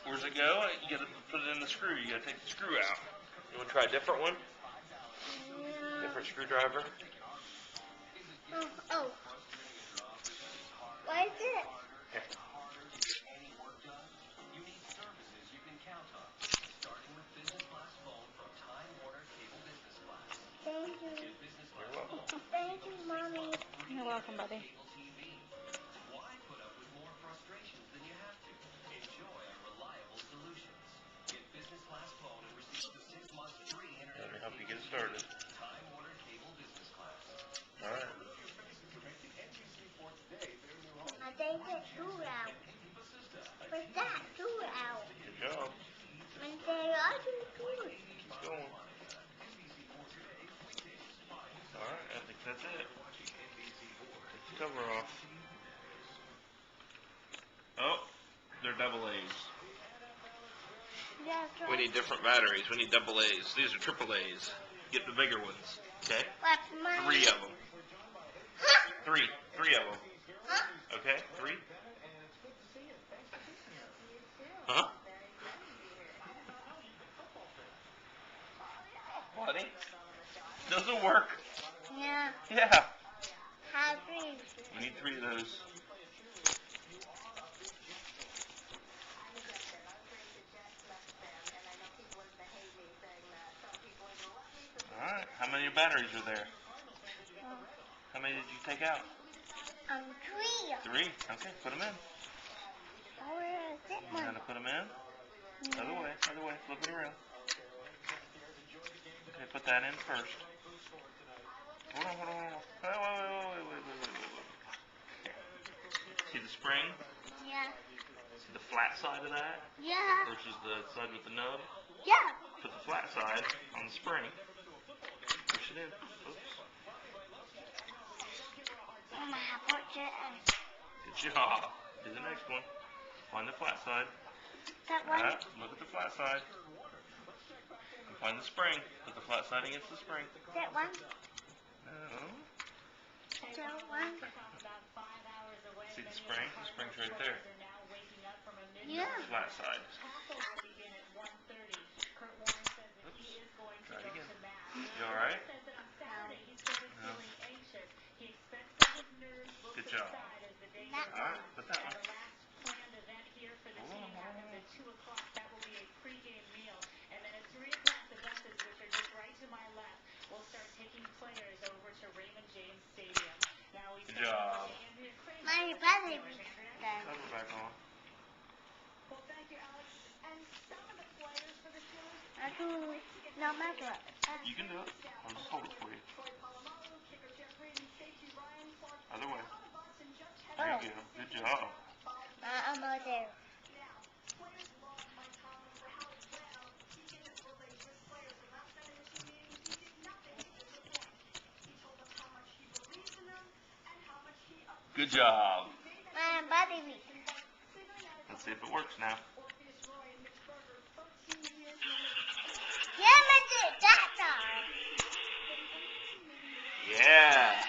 Where's it go? You gotta put it in the screw. You gotta take the screw out. You wanna try a different one? Yeah. Different screwdriver? Oh. What is it? Here. Thank you. You're welcome. Thank you, Mommy. You're welcome, buddy. Let me help you get started. Alright. I take the screw out. What's that? Screw out. Good job. And they are screws. Keep going. Alright, I think that's it. Take the cover off. Oh, they're double A's. Yeah, We need different batteries. We need double A's. These are triple A's. Get the bigger ones. Okay? What's mine? 3 of them. Huh? 3 of them. Huh? Okay? 3. Huh? Buddy? Doesn't work. Yeah. Yeah. Have three. We need 3 of those. Alright. How many batteries are there? How many did you take out? 3. 3. Okay, put them in. Where is it? You know how to put them in? Other way, flip it around. Okay, put that in first. Hold on. Wait. See the spring? Yeah. See the flat side of that Yeah. versus the side with the nub? Yeah. Put the flat side on the spring. Push it in. Oops. I'm gonna put it in. Good job. Do the next one. Find the flat side. That one? Look at the flat side. And find the spring. Put the flat side against the spring. That one? No. That one? See the spring? The spring's right there. Yeah. Flat side. Oops. Try it again. You alright? No. Good job. Alright, put that one. Good job. My battery done. Cover back on. I do no matter. You can do it. I'll just hold it for you. Other way. There you go. Good job. I'm out there. Good job. My battery. Let's see if it works now. Yeah, my dad. Yeah.